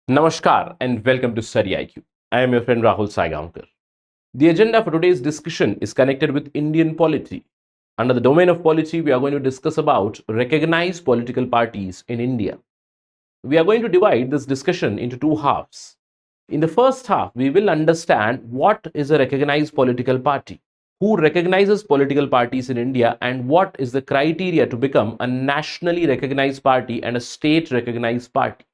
Namaskar and welcome to StudyIQ. I am your friend Rahul. The agenda for today's discussion is connected with Indian polity. Under the domain of polity, we are going to discuss about recognized political parties in India. We are going to divide this discussion into two halves. In the first half, we will understand what is a recognized political party, who recognizes political parties in India, and what is the criteria to become a nationally recognized party and a state recognized party.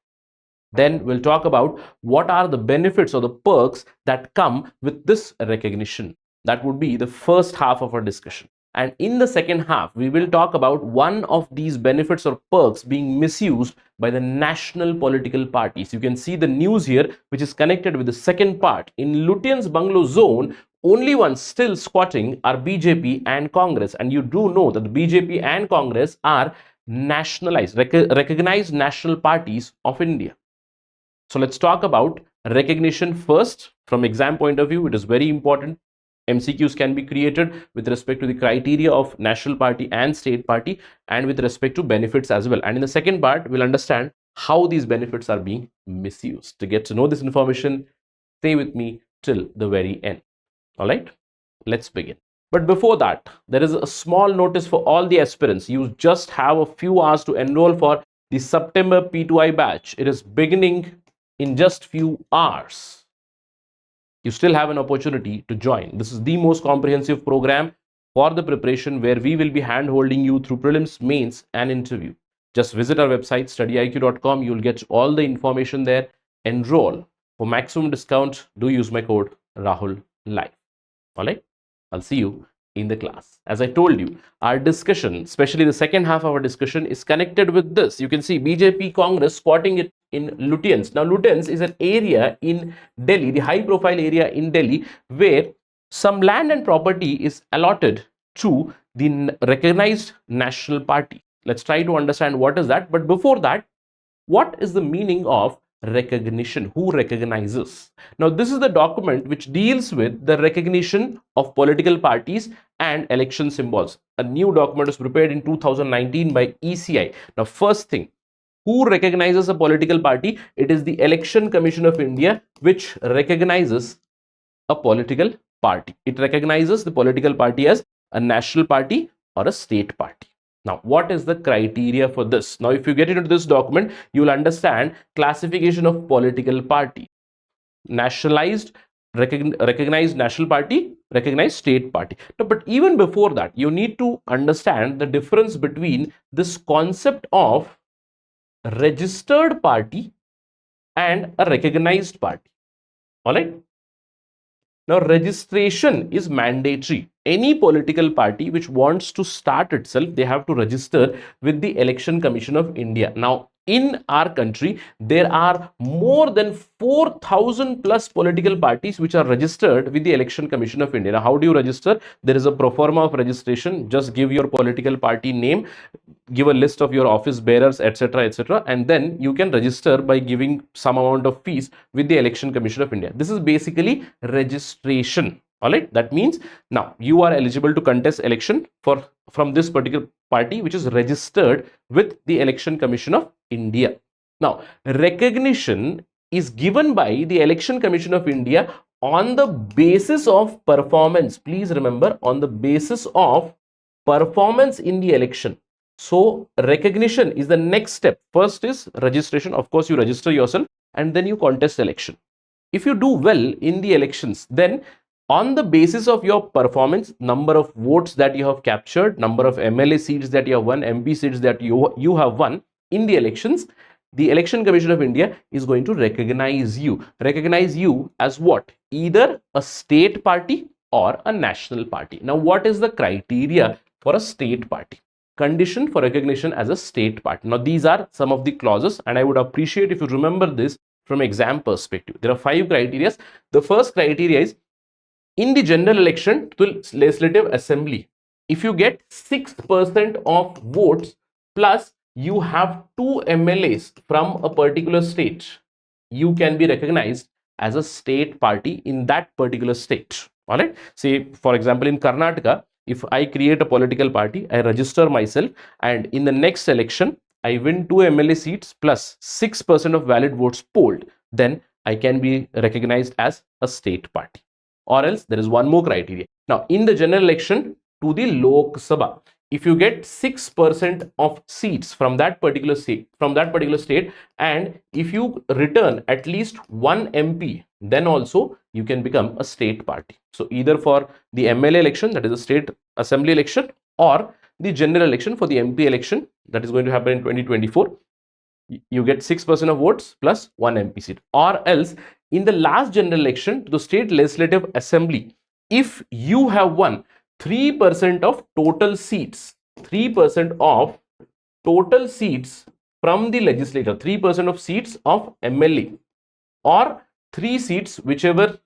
Then we'll talk about what are the benefits or the perks that come with this recognition. That would be the first half of our discussion. And in the second half, we will talk about one of these benefits or perks being misused by the national political parties. You can see the news here, which is connected with the second part. In Lutyens' bungalow zone, only ones still squatting are BJP and Congress. And you do know that the BJP and Congress are nationalized, recognized national parties of India. So let's talk about recognition first. From exam point of view, it is very important. MCQs can be created with respect to the criteria of national party and state party and with respect to benefits as well. And in the second part, we'll understand how these benefits are being misused. To get to know this information, stay with me till the very end. All right, let's begin. But before that, there is a small notice for all the aspirants. You just have a few hours to enroll for the September P2I batch. It is beginning in just few hours. You still have an opportunity to join. This is the most comprehensive program for the preparation where we will be hand-holding you through prelims, mains and interview. Just visit our website studyiq.com. You'll get all the information there. Enroll. For maximum discount, do use my code Rahul Live. All right, I'll see you in the class. As I told you, our discussion, especially the second half of our discussion, is connected with this. You can see BJP Congress squatting it in Lutyens. Now, Lutyens is an area in Delhi, the high profile area in Delhi, where some land and property is allotted to the recognized national party. Let's try to understand what is that. But before that, what is the meaning of recognition? Who recognizes? Now, this is the document which deals with the recognition of political parties and election symbols. A new document was prepared in 2019 by ECI. Now, first thing, who recognizes a political party? It is the Election Commission of India, which recognizes a political party. It recognizes the political party as a national party or a state party. Now, what is the criteria for this? Now, if you get into this document, you will understand classification of political party. Nationalized, recognized national party, recognized state party. Now, but even before that, you need to understand the difference between this concept of registered party and a recognized party. All right. Now, registration is mandatory. Any political party which wants to start itself, they have to register with the Election Commission of India. Now, in our country, there are more than 4,000 plus political parties which are registered with the Election Commission of India. Now, how do you register? There is a pro forma of registration. Just give your political party name, give a list of your office bearers, etc., and then you can register by giving some amount of fees with the Election Commission of India. This is basically registration. All right, that means now you are eligible to contest election from this particular party which is registered with the Election Commission of India. Now, recognition is given by the Election Commission of India on the basis of performance. Please remember, on the basis of performance in the election. So, recognition is the next step. First is registration. Of course, you register yourself and then you contest election. If you do well in the elections, then on the basis of your performance, number of votes that you have captured, number of MLA seats that you have won, MP seats that you have won in the elections, the Election Commission of India is going to recognize you. Recognize you as what? Either a state party or a national party. Now, what is the criteria for a state party? Condition for recognition as a state party. Now, these are some of the clauses, and I would appreciate if you remember this from exam perspective. There are 5 criteria. The first criteria is, in the general election to legislative assembly, if you get 6% of votes plus you have 2 MLAs from a particular state, you can be recognized as a state party in that particular state. All right. Say, for example, in Karnataka, if I create a political party, I register myself, and in the next election, I win 2 MLA seats plus 6% of valid votes polled, then I can be recognized as a state party. Or else there is one more criteria. Now, in the general election to the Lok Sabha, if you get 6% of seats from that particular state, and if you return at least one MP, then also you can become a state party. So either for the MLA election, that is a state assembly election, or the general election for the MP election that is going to happen in 2024, you get 6% of votes plus one MP seat. Or else in the last general election to the state legislative assembly, if you have won 3% of total seats, 3% of total seats from the legislature, 3% of seats of MLA, or 3 seats, whichever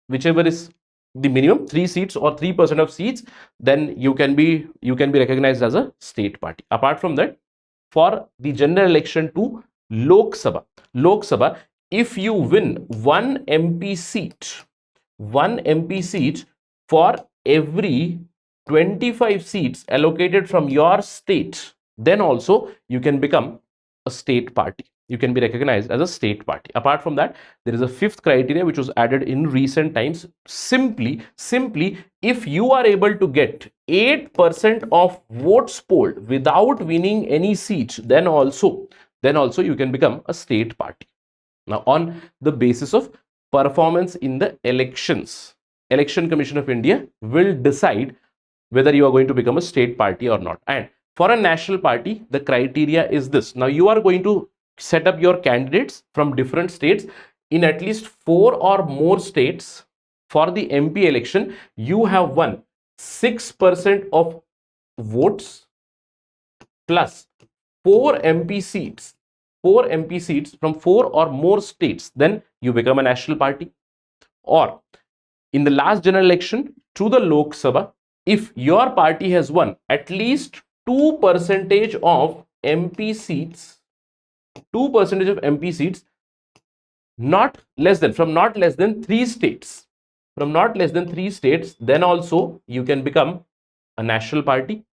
is the minimum, 3 seats or 3% of seats, then you can be recognized as a state party. Apart from that, for the general election to Lok Sabha, if you win one MP seat for every 25 seats allocated from your state, then also you can become a state party. You can be recognized as a state party. Apart from that, there is a fifth criteria which was added in recent times. Simply, if you are able to get 8% of votes polled without winning any seat, then also you can become a state party. Now, on the basis of performance in the elections, Election Commission of India will decide whether you are going to become a state party or not. And for a national party, the criteria is this. Now, you are going to set up your candidates from different states. In at least 4 or more states for the MP election, you have won 6% of votes plus 4 MP seats from 4 or more states, then you become a national party. Or in the last general election to the Lok Sabha, if your party has won at least 2% of MP seats, not less than 3 states, then also you can become a national party.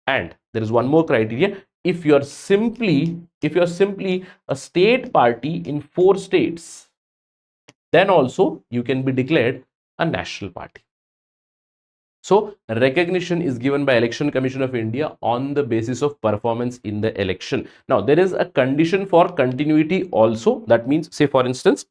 And there is one more criteria. If you are simply a state party in 4 states, then also you can be declared a national party. So recognition is given by Election Commission of India on the basis of performance in the election. Now, there is a condition for continuity also. That means, say for instance,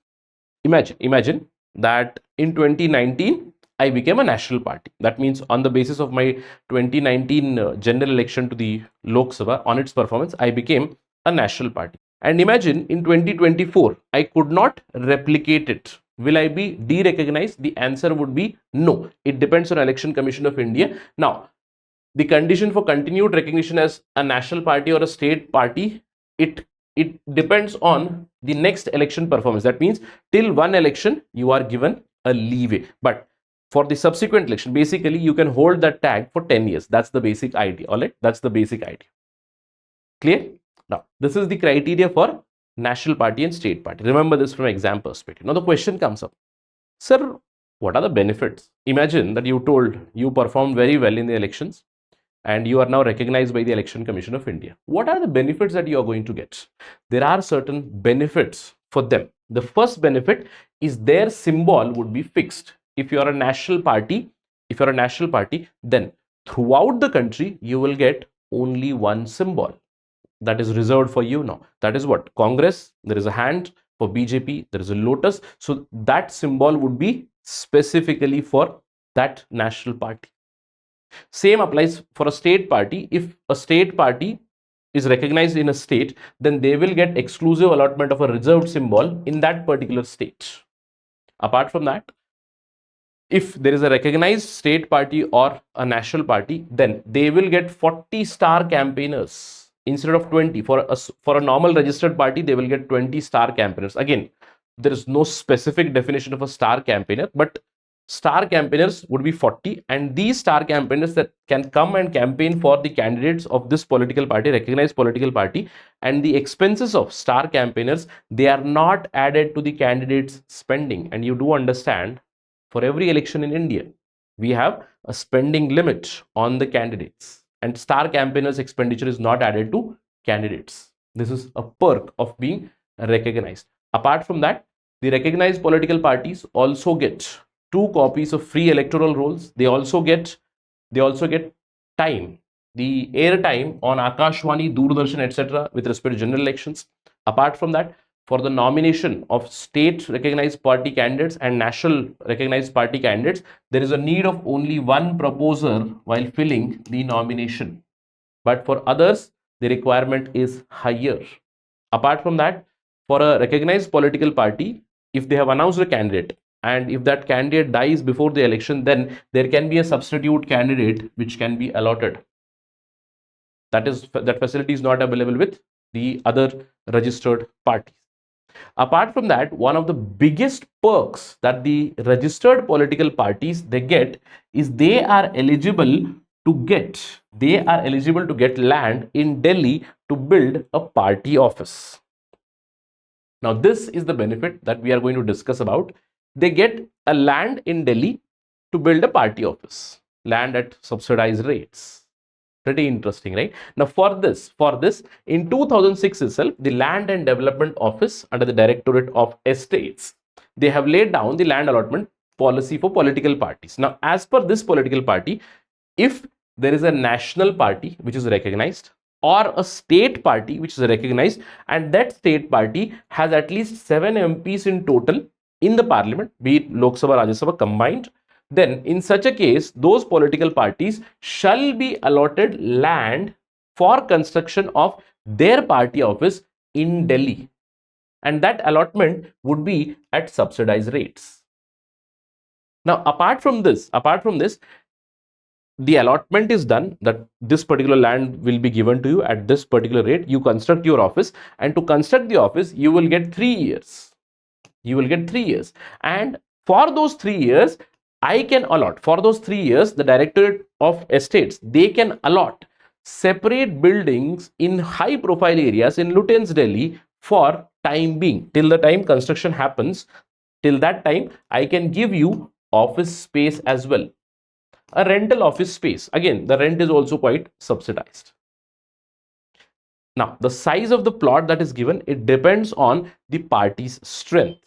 imagine that in 2019 I became a national party. That means on the basis of my 2019 general election to the Lok Sabha, on its performance, I became a national party. And imagine in 2024 I could not replicate it. Will I be de-recognized? The answer would be no. It depends on Election Commission of India. Now, the condition for continued recognition as a national party or a state party, it depends on the next election performance. That means till one election you are given a leeway, but for the subsequent election, basically you can hold that tag for 10 years. That's the basic idea. All right, that's the basic idea. Clear? Now, this is the criteria for national party and state party. Remember this from exam perspective. Now the question comes up, sir, what are the benefits? Imagine that you performed very well in the elections and you are now recognized by the Election Commission of India. What are the benefits that you are going to get? There are certain benefits for them. The first benefit is their symbol would be fixed. If you are a national party, then throughout the country you will get only one symbol that is reserved for you now. That is what? Congress, there is a hand. For BJP, there is a lotus. So that symbol would be specifically for that national party. Same applies for a state party. If a state party is recognized in a state, then they will get exclusive allotment of a reserved symbol in that particular state. Apart from that, if there is a recognized state party or a national party, then they will get 40 star campaigners instead of 20. For a normal registered party, they will get 20 star campaigners. Again, there is no specific definition of a star campaigner, but star campaigners would be 40, and these star campaigners that can come and campaign for the candidates of this political party, recognized political party, and the expenses of star campaigners, they are not added to the candidates' spending. And you do understand, for every election in India, we have a spending limit on the candidates, and star campaigners' expenditure is not added to candidates. This is a perk of being recognized. Apart from that, the recognized political parties also get 2 copies of free electoral rolls. They also get time, the air time on Akashwani, Doordarshan, etc. with respect to general elections. Apart from that, for the nomination of state recognized party candidates and national recognized party candidates, there is a need of only one proposer while filling the nomination. But for others, the requirement is higher. Apart from that, for a recognized political party, if they have announced a candidate and if that candidate dies before the election, then there can be a substitute candidate which can be allotted. That facility is not available with the other registered parties. Apart from that, one of the biggest perks that the registered political parties they get is they are eligible to get land in Delhi to build a party office. Now, this is the benefit that we are going to discuss about. They get a land in Delhi to build a party office, land at subsidized rates. Pretty interesting, right? Now, for this, in 2006 itself, the Land and Development Office under the Directorate of Estates, they have laid down the land allotment policy for political parties. Now, as per this political party, if there is a national party which is recognized or a state party which is recognized and that state party has at least 7 MPs in total in the parliament, be it Lok Sabha, Rajya Sabha combined, then in such a case, those political parties shall be allotted land for construction of their party office in Delhi. And that allotment would be at subsidized rates. Now, apart from this, the allotment is done that this particular land will be given to you at this particular rate. You construct your office, and to construct the office, you will get 3 years. And for those 3 years, I can allot, for those 3 years, the Directorate of Estates, they can allot separate buildings in high profile areas in Lutyens, Delhi for time being. Till the time construction happens, till that time, I can give you office space as well. A rental office space. Again, the rent is also quite subsidized. Now, the size of the plot that is given, it depends on the party's strength.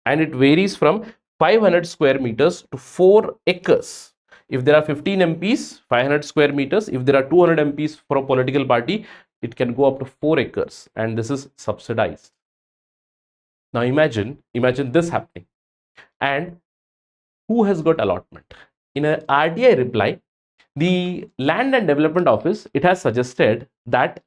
And it varies from 500 square meters to 4 acres. If there are 15 MPs, 500 square meters. If there are 200 MPs for a political party, it can go up to 4 acres. And this is subsidized. Now, imagine this happening. And who has got allotment? In a RDI reply, the Land and Development Office, it has suggested that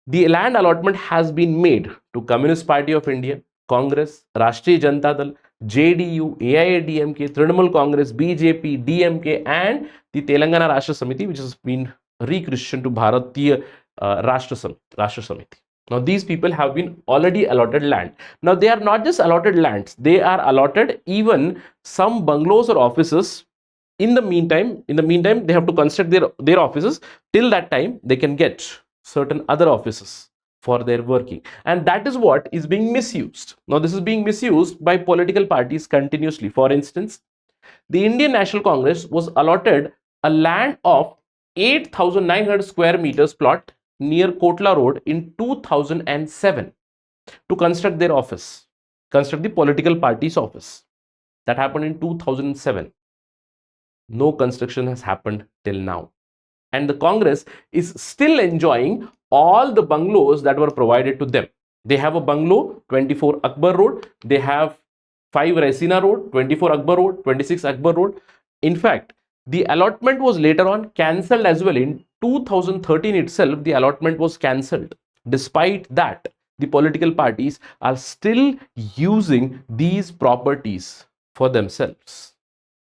the land allotment has been made to Communist Party of India, Congress, Rashtriya Janata Dal, JDU, AIADMK, Trinamool Congress, BJP, DMK, and the Telangana Rashtra Samiti, which has been rechristened to Bharatiya Rashtra Samiti. Now, these people have been already allotted land. Now, they are not just allotted lands, they are allotted even some bungalows or offices. In the meantime, they have to construct their offices. Till that time, they can get certain other offices for their working. And that is what is being misused. Now, this is being misused by political parties continuously. For instance, the Indian National Congress was allotted a land of 8,900 square meters plot near Kotla Road in 2007 to construct their office, construct the political party's office. That happened in 2007. No construction has happened till now. And the Congress is still enjoying all the bungalows that were provided to them. They have a bungalow, 24 Akbar Road. They have 5 Raisina Road, 24 Akbar Road, 26 Akbar Road. In fact, the allotment was later on cancelled as well. In 2013 itself, the allotment was cancelled. Despite that, the political parties are still using these properties for themselves.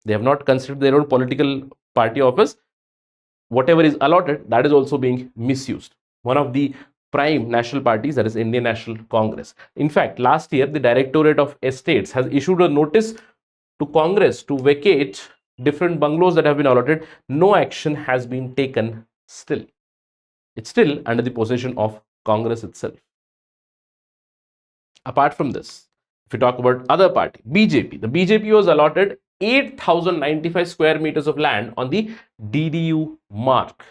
They have not considered their own political party office. Whatever is allotted, that is also being misused. One of the prime national parties, that is Indian National Congress. In fact, last year, the Directorate of Estates has issued a notice to Congress to vacate different bungalows that have been allotted. No action has been taken still. It's still under the possession of Congress itself. Apart from this, if we talk about other party, BJP, the BJP was allotted 8,095 square meters of land on the DDU mark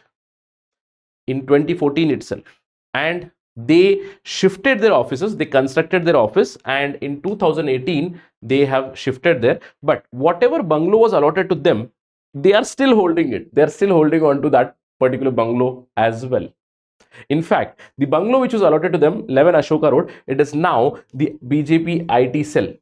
in 2014 itself. And they shifted their offices, they constructed their office, and in 2018 they have shifted there. But whatever bungalow was allotted to them, they are still holding it. They are still holding on to that particular bungalow as well. In fact, the bungalow which was allotted to them, 11 Ashoka Road, it is now the BJP IT cell.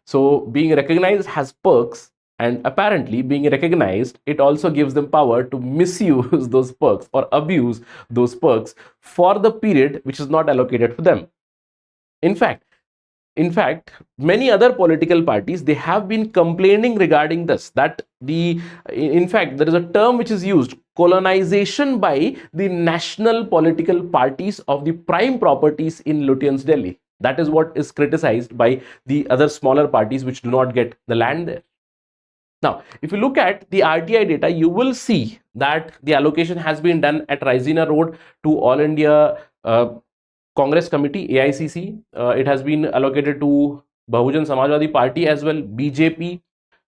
So being recognized has perks, and apparently being recognized, it also gives them power to misuse those perks or abuse those perks for the period which is not allocated for them. In fact, many other political parties, they have been complaining regarding this, that in fact there is a term which is used, colonization by the national political parties of the prime properties in Lutyens Delhi. That is what is criticized by the other smaller parties which do not get the land there. Now, if you look at the RTI data, you will see that the allocation has been done at Raisina Road to All India Congress Committee, AICC. It has been allocated to Bahujan Samajwadi Party as well, BJP,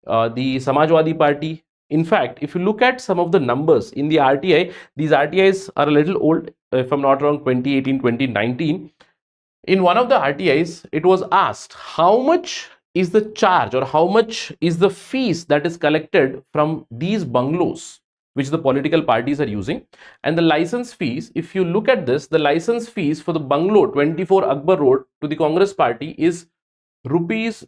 the Samajwadi Party. In fact, if you look at some of the numbers in the RTI, these RTIs are a little old, if I'm not wrong, 2018, 2019. In one of the RTIs, it was asked how much is the charge or how much is the fees that is collected from these bungalows which the political parties are using. And the license fees, if you look at this, the license fees for the bungalow 24 Akbar Road to the Congress party is rupees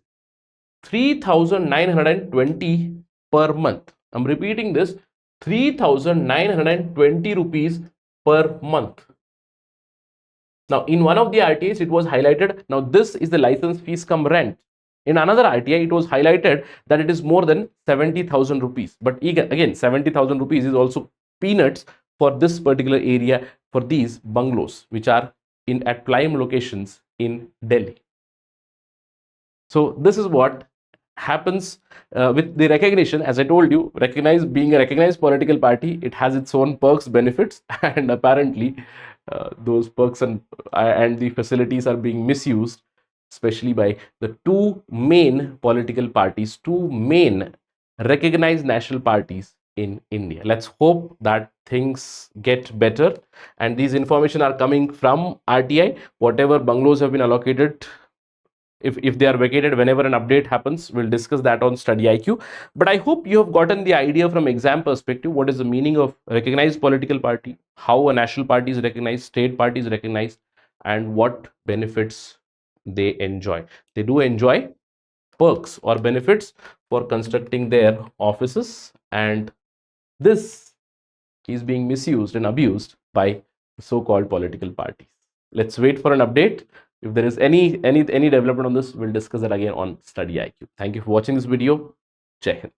3,920 per month. I'm repeating this, 3,920 rupees per month. Now, in one of the RTIs, it was highlighted, now this is the license fees come rent. In another RTI, it was highlighted that it is more than 70,000 rupees. But again, 70,000 rupees is also peanuts for this particular area, for these bungalows, which are at prime locations in Delhi. So this is what happens with the recognition. As I told you, being a recognized political party, it has its own perks, benefits, and apparently those perks and the facilities are being misused, especially by the two main political parties, two main recognized national parties in India. Let's hope that things get better, and these information are coming from RTI. Whatever bungalows have been allocated, if they are vacated, whenever an update happens, we'll discuss that on StudyIQ. But I hope you have gotten the idea from exam perspective, what is the meaning of recognized political party, how a national party is recognized, state party is recognized, and what benefits they enjoy. They do enjoy perks or benefits for constructing their offices, and this is being misused and abused by so-called political parties. Let's wait for an update. If there is any development on this, we'll discuss it again on StudyIQ. Thank you for watching this video. Jai Hind.